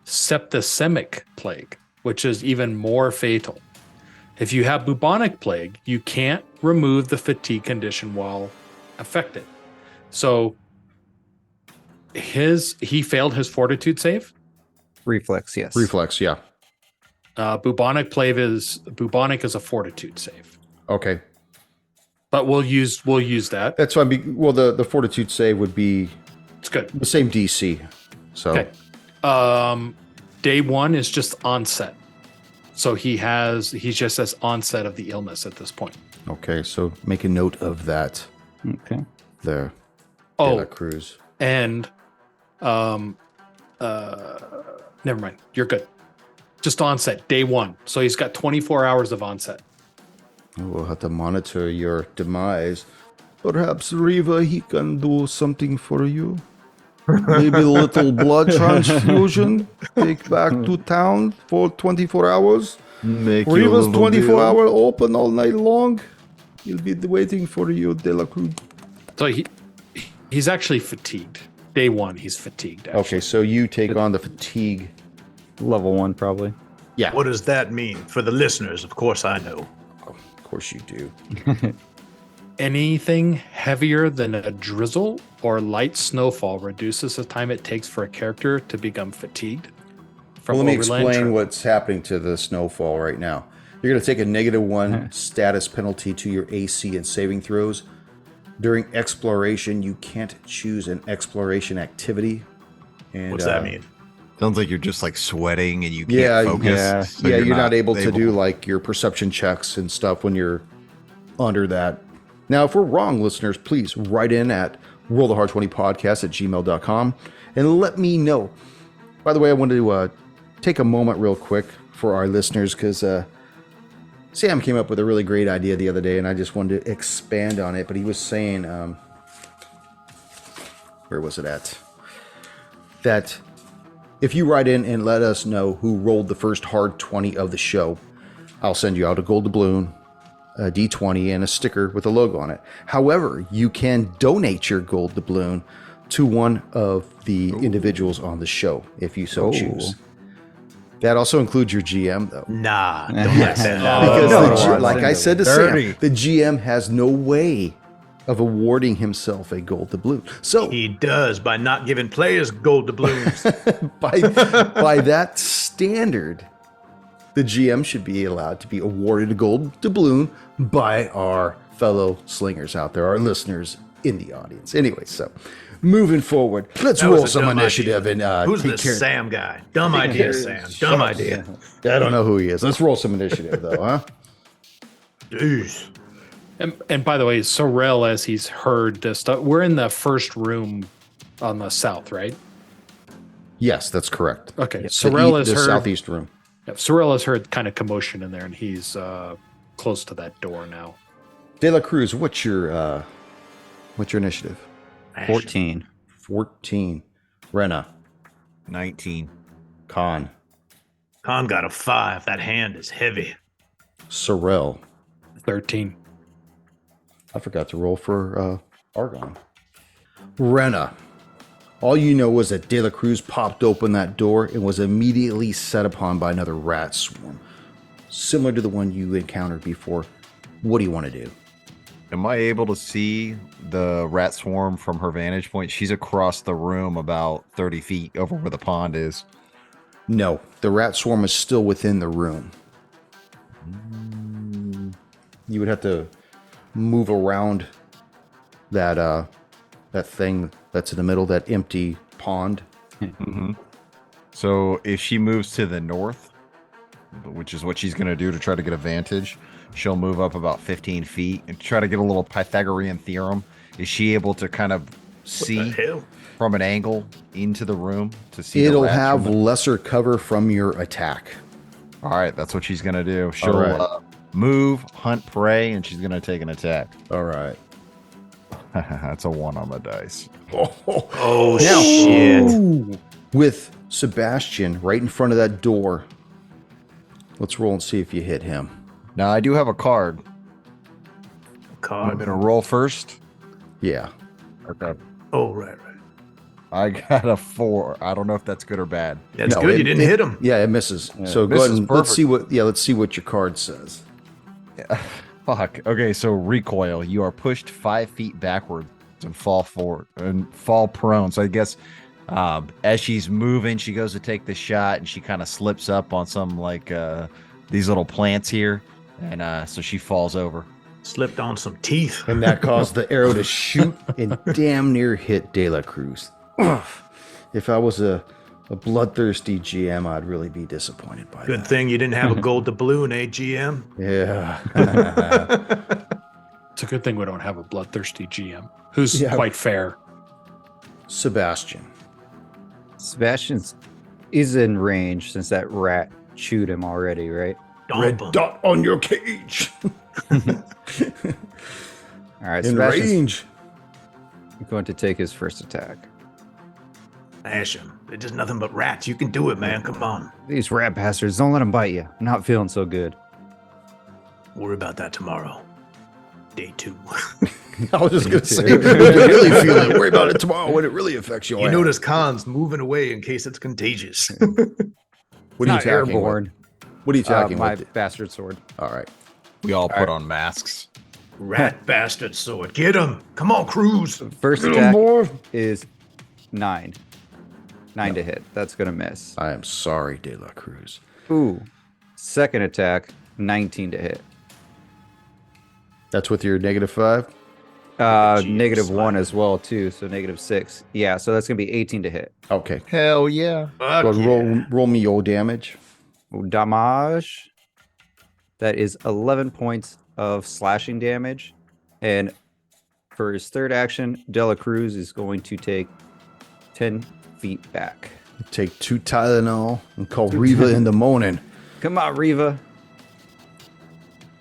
septicemic plague, which is even more fatal. If you have bubonic plague, you can't remove the fatigue condition while affected. So he failed his fortitude save. Reflex, yes. Reflex, yeah. Bubonic is a fortitude save, Okay. but we'll use that. That's fine. The fortitude save would be It's good. the same DC. So Okay. Day 1 is just onset. So he just has onset of the illness at this point. okay, so make a note of that Okay. there. De la Oh, Cruz. and never mind. You're good. Just onset, day 1. So he's got 24 hours of onset. We'll have to monitor your demise. Perhaps Riva, he can do something for you. Maybe a little blood transfusion. Take back to town for 24 hours. Make you a Riva's little 24 deal. hour open all night long. He'll be waiting for you, De La Cruz. So he's actually fatigued. Day 1, he's fatigued. Actually. Okay, so you take on the fatigue. Level 1, probably. Yeah, What does that mean? For the listeners, of course I know. of course you do. Anything heavier than a drizzle or light snowfall reduces the time it takes for a character to become fatigued. From Well, let me overland explain trip. what's happening to the snowfall right now. You're going to take a -1 status penalty to your AC and saving throws. During exploration, you can't choose an exploration activity. And, What's that mean? Sounds like you're just like sweating and you can't Yeah, focus. yeah. so Yeah, you're not able to do like your perception checks and stuff when you're under that. Now, if we're wrong, listeners, please write in at rollthehard20podcast@gmail.com and let me know. By the way, I wanted to take a moment real quick for our listeners because Sam came up with a really great idea the other day, and I just wanted to expand on it. But he was saying, where was it at? That if you write in and let us know who rolled the first hard 20 of the show, I'll send you out a gold doubloon, a D20, and a sticker with a logo on it. However, you can donate your gold doubloon to one of the individuals on the show if you so choose. That also includes your GM, though. Nah. Don't Yes, let that happen. because No, the G- no, like no. I said to Dirty. Sam, the GM has no way of awarding himself a gold doubloon. So He does by not giving players gold doubloons. by that standard, the GM should be allowed to be awarded a gold doubloon by our fellow slingers out there, our listeners in the audience. Anyway, so moving forward, let's That was roll a some dumb initiative idea. and Who's take this care- Sam guy? Dumb idea, Sam. Dumb idea. I don't know who he is. Let's roll some initiative, though, huh? Jeez. And by the way, Sorrel, as he's heard this stuff, we're in the first room on the south, right? Yes, that's correct. Okay. The Sorrel has the heard. southeast room. Yeah, Sorrel has heard kind of commotion in there, and he's close to that door now. De La Cruz, what's your initiative? 14. 14. Rena, 19. Khan, Khan got a 5. That hand is heavy. Sorrel. 13. I forgot to roll for Argon. Rena. All you know was that De La Cruz popped open that door and was immediately set upon by another rat swarm, similar to the one you encountered before. What do you want to do? Am I able to see the rat swarm from her vantage point? She's across the room about 30 feet over where the pond is. No, the rat swarm is still within the room. You would have to move around that that thing that's in the middle, that empty pond. So if she moves to the north, which is what she's going to do to try to get advantage, she'll move up about 15 feet and try to get a little Pythagorean theorem. Is she able to kind of see hell? from an angle into the room to see? It'll the rats have from the- lesser cover from your attack. All right, that's what she's going to do. She'll right. move, hunt prey, and she's going to take an attack. All right. That's a 1 on the dice. Oh, Now, shit. with Sebastian right in front of that door, let's roll and see if you hit him. Now, I do have a card. I'm Card. going to roll first. Yeah. Okay. Oh, right. I got a 4. I don't know if that's good or bad. That's No, good. You didn't hit him. Yeah, it misses. So go misses, ahead and let's perfect. see what. Yeah, let's see what your card says. Fuck. Okay, so recoil. You are pushed 5 feet backwards and fall forward and fall prone. So I guess as she's moving, she goes to take the shot and she kind of slips up on some these little plants here, and so she falls over. Slipped on some teeth. And that caused the arrow to shoot and damn near hit De La Cruz. If I was a bloodthirsty GM, I'd really be disappointed by Good that. thing you didn't have a gold doubloon, eh, GM? Yeah. It's a good thing we don't have a bloodthirsty GM who's Yeah. quite fair. Sebastian. Sebastian's is in range since that rat chewed him already, right? Dump 'em. dot on your cage. All right, In Sebastian's range. going to take his first attack. Smash him. They're just nothing but rats. You can do it, man. Come on. These rat bastards, don't let them bite you. I'm not feeling so good. Worry about that tomorrow. Day 2. I was just going to say, when you really feel it, worry about it tomorrow when it really affects your You ass. notice Khan's moving away in case it's contagious. What are you Not attacking airborne. with? What are you attacking My with? bastard sword. All right. We all put on masks. Rat bastard sword. Get him. Come on, Cruz. First attack is 9. 9 to hit. That's going to miss. I am sorry, De La Cruz. Ooh. Second attack, 19 to hit. That's with your -5? Negative 1 as well, too. So -6. Yeah, so that's going to be 18 to hit. Okay. Hell yeah. Fuck Go ahead and yeah. roll me your damage. Damage. That is 11 points of slashing damage. And for his third action, Dela Cruz is going to take 10 feet back. Take 2 Tylenol and call Reva in the morning. Come on, Reva.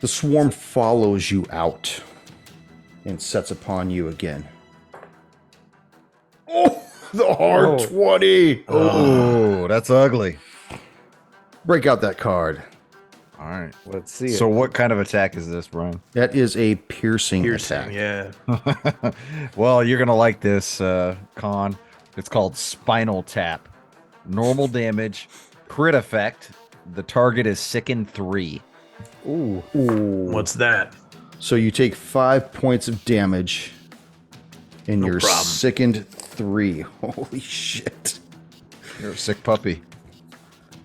The swarm follows you out and sets upon you again. Oh, the hard 20. Oh, that's ugly. Break out that card. All right. Let's see. So what kind of attack is this, Brian? That is a piercing Piercing, attack. yeah. Well, you're going to like this, Con. It's called Spinal Tap. Normal damage, crit effect. The target is sickened 3. Ooh. What's that? So you take 5 points of damage and No you're problem. sickened 3. Holy shit. You're a sick puppy.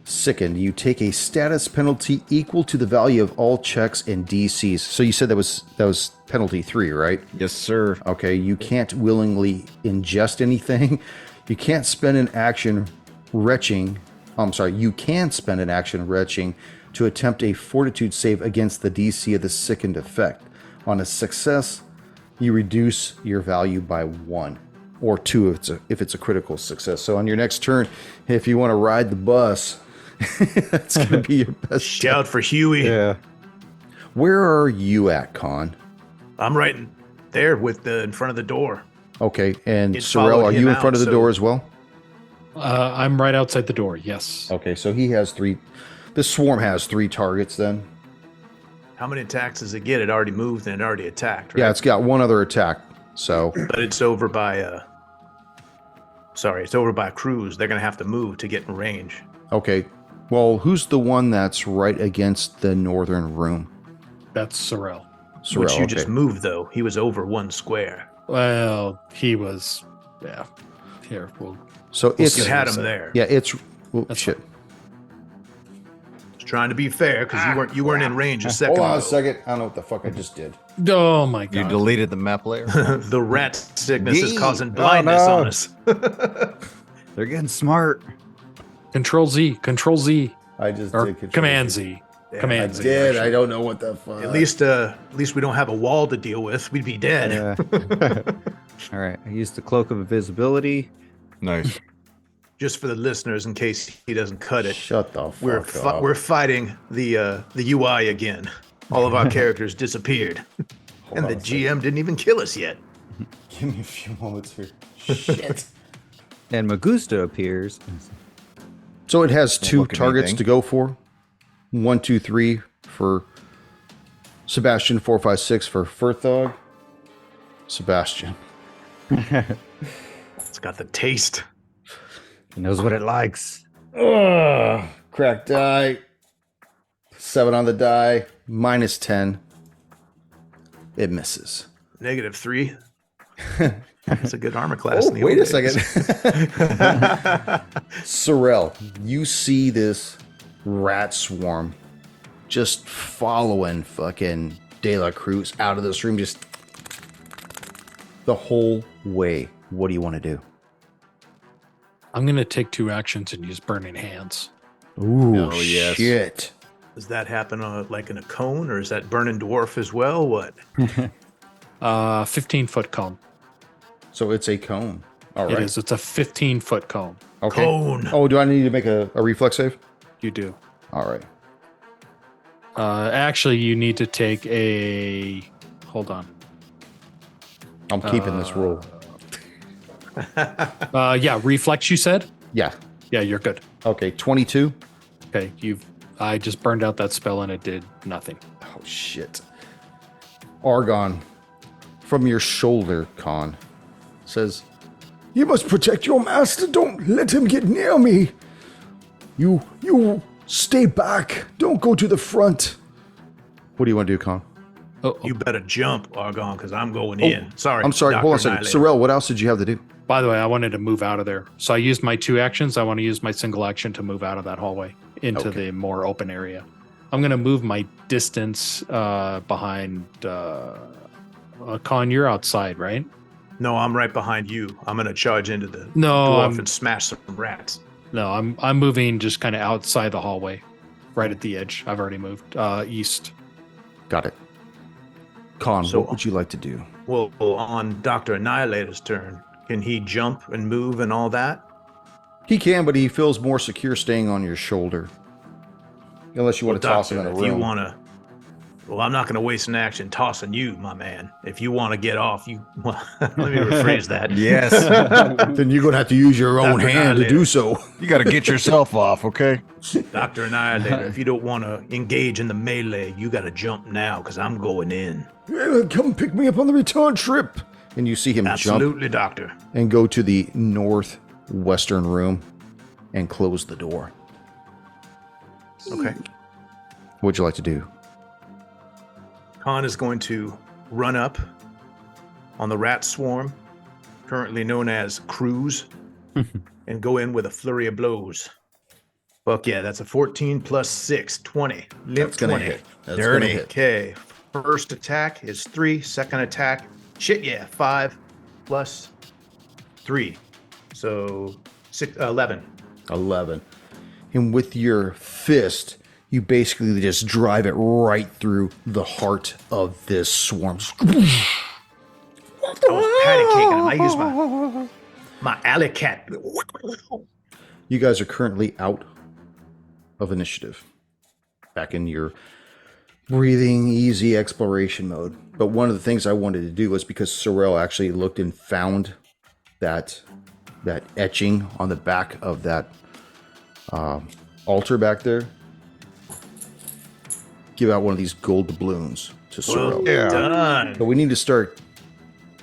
Sickened. You take a status penalty equal to the value of all checks and DCs. So you said that was penalty 3, right? Yes, sir. Okay, you can't willingly ingest anything. You can't spend an action retching. You can spend an action retching to attempt a fortitude save against the DC of the sickened effect. On a success, you reduce your value by 1 or 2 if it's a critical success. So on your next turn, if you want to ride the bus, that's going to be your best. Shout for Huey. Yeah. Where are you at, Con? I'm right there with in front of the door. Okay, and It Sorrel, followed are him you in out, front of the so- door as well? I'm right outside the door. Yes. Okay, so he has 3. This swarm has 3 targets then. How many attacks does it get? It already moved and it already attacked, right? Yeah, it's got 1 other attack. So But it's over by it's over by Cruz. They're gonna have to move to get in range. okay. Well, who's the one that's right against the northern room? That's Sorrel. Sorrel, Which you okay. just moved though. He was over 1 square. Well, he was. Yeah. Here, we'll So it's You see. had him there. yeah, it's well, That's shit. Trying to be fair because you weren't in range a second Hold on a ago. second. I don't know what the fuck I just did. Oh my You god. deleted the map layer. The rat sickness is Gee. causing blindness no. on us. They're getting smart. Control Z. Control Z. I just Or did Control Command Z. Z. Yeah, Command I Z. did. actually. I don't know what the fuck. At least we don't have a wall to deal with. We'd be dead. Yeah. All right. I used the cloak of invisibility. Nice. Just for the listeners, in case he doesn't cut it, Shut the we're fuck up. we're fighting the UI again. All of our characters disappeared, Hold and on the a second. GM didn't even kill us yet. Give me a few moments here. Shit. And Magusta appears. So it has two look at targets anything. to go for. 1, 2, 3 for Sebastian. 4, 5, 6 for Furthog. Sebastian. It's got the taste. He knows what it likes. Ugh. Cracked die. 7 on the die. Minus 10. It misses. -3. That's a good armor class. Oh, in the wait old a days. second. Sorrel, you see this rat swarm just following fucking De La Cruz out of this room, just the whole way. What do you want to do? I'm gonna take 2 actions and use Burning Hands. Ooh, Oh, yes. shit. Does that happen like in a cone, or is that burning dwarf as well? What? 15-foot cone. So it's a cone. All It right. is. It's a 15-foot cone. Okay. Cone. Oh, do I need to make a reflex save? You do. All right. Actually, you need to take a. Hold on. I'm keeping this roll. Yeah, reflex. You said. Yeah. Yeah, you're good. Okay. 22. Okay, I just burned out that spell and it did nothing. Oh, shit. Argon, from your shoulder, Con, says, "You must protect your master. Don't let him get near me. You stay back. Don't go to the front." What do you want to do, Con? Oh, You better jump, Argon, because I'm going in. Sorry. I'm sorry. Dr. Hold on a second. Annihilator. Sorrel, what else did you have to do? by the way, I wanted to move out of there, so I used my 2 actions. I want to use my single action to move out of that hallway into Okay. the more open area. I'm going to move my distance behind. Con, you're outside, right? No, I'm right behind you. I'm gonna charge into the No, dwarf and smash some rats. No, I'm moving just kind of outside the hallway, right at the edge. I've already moved east. Got it. Con, So- what would you like to do? Well, on Dr. Annihilator's turn, can he jump and move and all that? He can, but he feels more secure staying on your shoulder. Unless you want to toss him in a if you room. want to, well, I'm not going to waste an action tossing you, my man. If you want to get off, you. Well, let me rephrase that. Yes. Then you're going to have to use your own Dr. hand to Annihilator. do so. You got to get yourself off, okay? Dr. Annihilator, if you don't want to engage in the melee, you got to jump now because I'm going in. "Yeah, come pick me up on the return trip." And you see him jump Absolutely, Doctor. and go to the northwestern room and close the door. Okay. What'd you like to do? Khan is going to run up on the rat swarm, currently known as Cruise, and go in with a flurry of blows. Fuck yeah, that's a 14 plus 6, 20. Limp That's gonna 20. hit. That's Dirty. gonna hit. Okay. First attack is 3. Second attack, shit yeah, 5 plus 3. So 11. 11. And with your fist, you basically just drive it right through the heart of this swarm. I was patty caking him. I used my alley cat. You guys are currently out of initiative. Back in your breathing, easy exploration mode. But one of the things I wanted to do was because Sorrel actually looked and found that etching on the back of that altar back there. Give out one of these gold doubloons to Sorrel. Done. But we need to start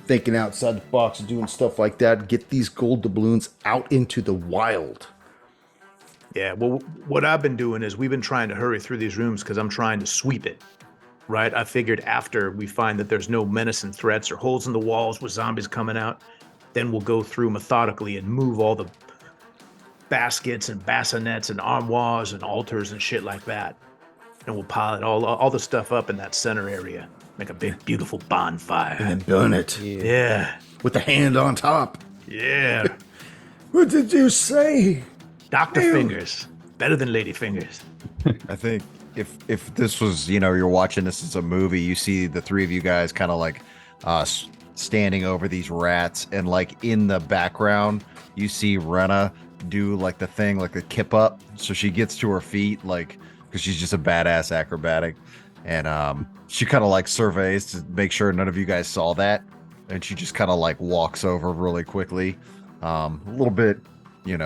thinking outside the box and doing stuff like that. Get these gold doubloons out into the wild. Yeah, well, what I've been doing is we've been trying to hurry through these rooms because I'm trying to sweep it, right? I figured after we find that there's no menacing threats or holes in the walls with zombies coming out, then we'll go through methodically and move all the baskets and bassinets and armoires and altars and shit like that. And we'll pile it all the stuff up in that center area. Make a big, beautiful bonfire. And then burn it Yeah. with the hand on top. Yeah. What did you say? Dr. Fingers. Better than Lady Fingers. I think if this was, you're watching this as a movie, you see the three of you guys kind of like standing over these rats, and like in the background, you see Renna do like the thing, like a kip up. So she gets to her feet, like, because she's just a badass acrobatic. And she kind of like surveys to make sure none of you guys saw that. And she just kind of like walks over really quickly. A little bit,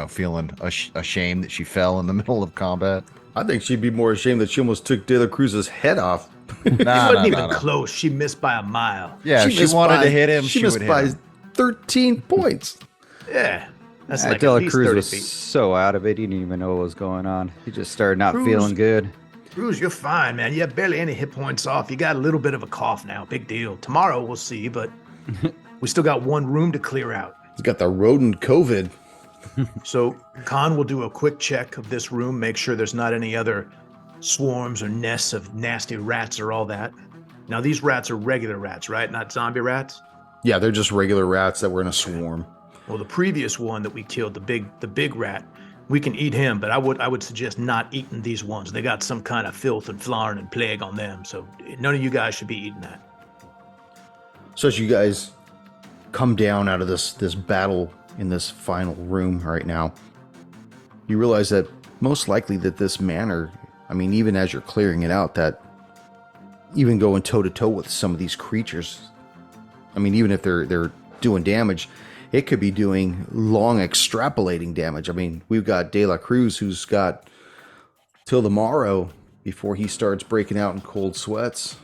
feeling ashamed that she fell in the middle of combat. I think she'd be more ashamed that she almost took De La Cruz's head off. She wasn't even close. She missed by a mile. Yeah, if she wanted to hit him, she she missed would by hit him. 13 points. Yeah. That's like De at La least Cruz 30 was feet. so out of it, he didn't even know what was going on. He just started not Cruz. feeling good. Cruz, you're fine, man. You have barely any hit points off. You got a little bit of a cough now. Big deal. Tomorrow we'll see, but we still got one room to clear out. He's got the rodent COVID. So Khan will do a quick check of this room, make sure there's not any other swarms or nests of nasty rats or all that. Now these rats are regular rats, right? Not zombie rats? Yeah, they're just regular rats that were in a swarm. Well, the previous one that we killed, the big rat, we can eat him, but I would suggest not eating these ones. They got some kind of filth and flarn and plague on them, so none of you guys should be eating that. So as you guys come down out of this battle in this final room right now, you realize that most likely that this manor, I mean, even as you're clearing it out, that even going toe to toe with some of these creatures, I mean, even if they're doing damage, it could be doing long extrapolating damage. I mean, we've got De La Cruz, who's got till the morrow before he starts breaking out in cold sweats.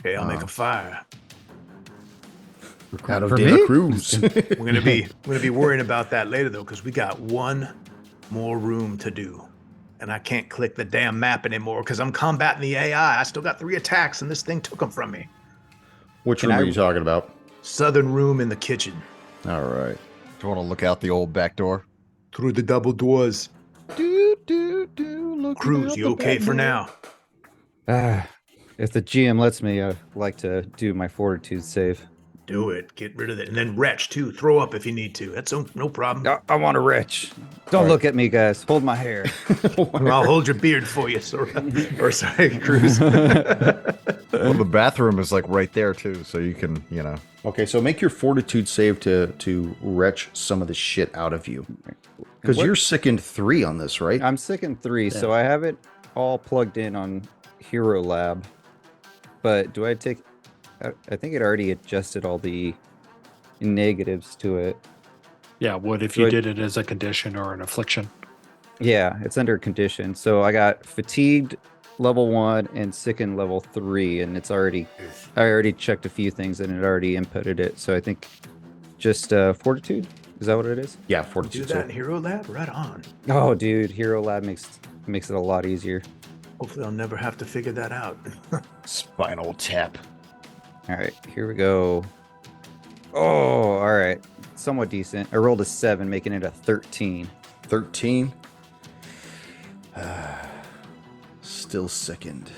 Okay, I'll make a fire. Out of For De La me? Cruz. We're gonna be worrying about that later though, because we got one more room to do. And I can't click the damn map anymore because I'm combating the AI. I still got 3 attacks and this thing took them from me. Which room are you talking about? Southern room in the kitchen. All right. Do you want to look out the old back door? Through the double doors. Look Cruz, you okay for now? If the GM lets me, I'd like to do my fortitude save. Do it. Get rid of it. And then retch too. Throw up if you need to. That's no problem. I want a rich. Don't look at me, guys. Hold my hair. I'll hold your beard for you, or sorry, Cruz. Well, the bathroom is like right there too, so you can, Okay, so make your fortitude save to retch some of the shit out of you. Because What- you're sickened 3 on this, right? I'm sick in 3, so I have it all plugged in on Hero Lab. But do I take... I think it already adjusted all the negatives to it. Yeah, would if So you I- did it as a condition or an affliction. Yeah, it's under condition. So I got fatigued level 1 and sickened level 3, and I already checked a few things and it already inputted it. So I think just fortitude. Is that what it is? Yeah, Do fortitude that in save. Hero Lab? Right on. Oh, dude, Hero Lab makes it a lot easier. Hopefully I'll never have to figure that out. spinal tap. All right, here we go. Oh, all right. Somewhat decent. I rolled a 7, making it a 13. 13. Still sickened.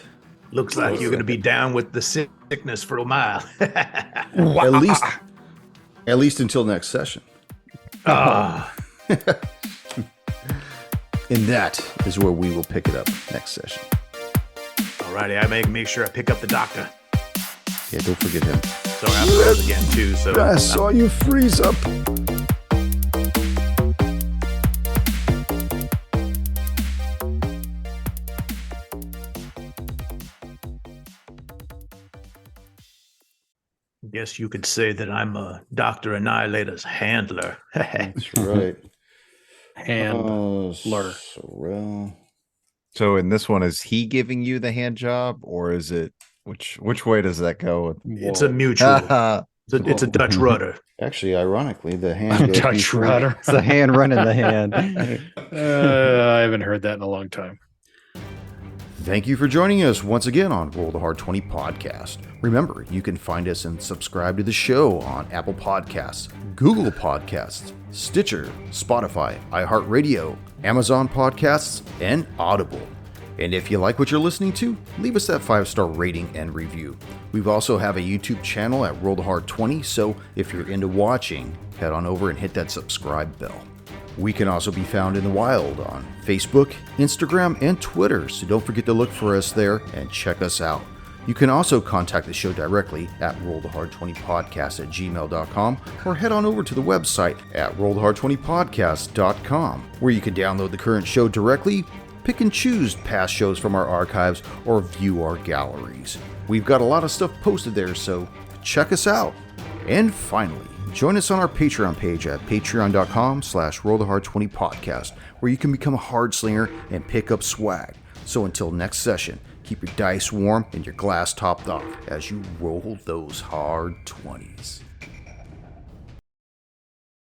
Looks like you're going to be down with the sickness for a mile. At least until next session. Ah. And that is where we will pick it up next session. Alrighty, I make sure I pick up the doctor. Yeah, don't forget him. So I have to roll again too. So I saw you freeze up. guess you could say that I'm a Dr. Annihilator's handler. That's right. Handler. Sorrel. So in this one, is he giving you the hand job, or is it which way does that go? It's a mutual. It's a Dutch rudder. Actually, ironically, the hand goes Dutch before- rudder. It's the hand running the hand. I haven't heard that in a long time. Thank you for joining us once again on Roll the Hard 20 podcast. Remember, you can find us and subscribe to the show on Apple Podcasts, Google Podcasts, Stitcher, Spotify, iHeartRadio, Amazon Podcasts, and Audible. And if you like what you're listening to, leave us that 5-star rating and review. We also have a YouTube channel at Roll the Hard 20, so if you're into watching, head on over and hit that subscribe bell. We can also be found in the wild on Facebook, Instagram, and Twitter, so don't forget to look for us there and check us out. You can also contact the show directly at rollthehard20podcast@gmail.com or head on over to the website at rollthehard20podcast.com, where you can download the current show directly, pick and choose past shows from our archives, or view our galleries. We've got a lot of stuff posted there, so check us out. And finally, join us on our Patreon page at patreon.com/rollthehard20podcast, where you can become a hard slinger and pick up swag. So until next session, keep your dice warm and your glass topped off as you roll those hard 20s.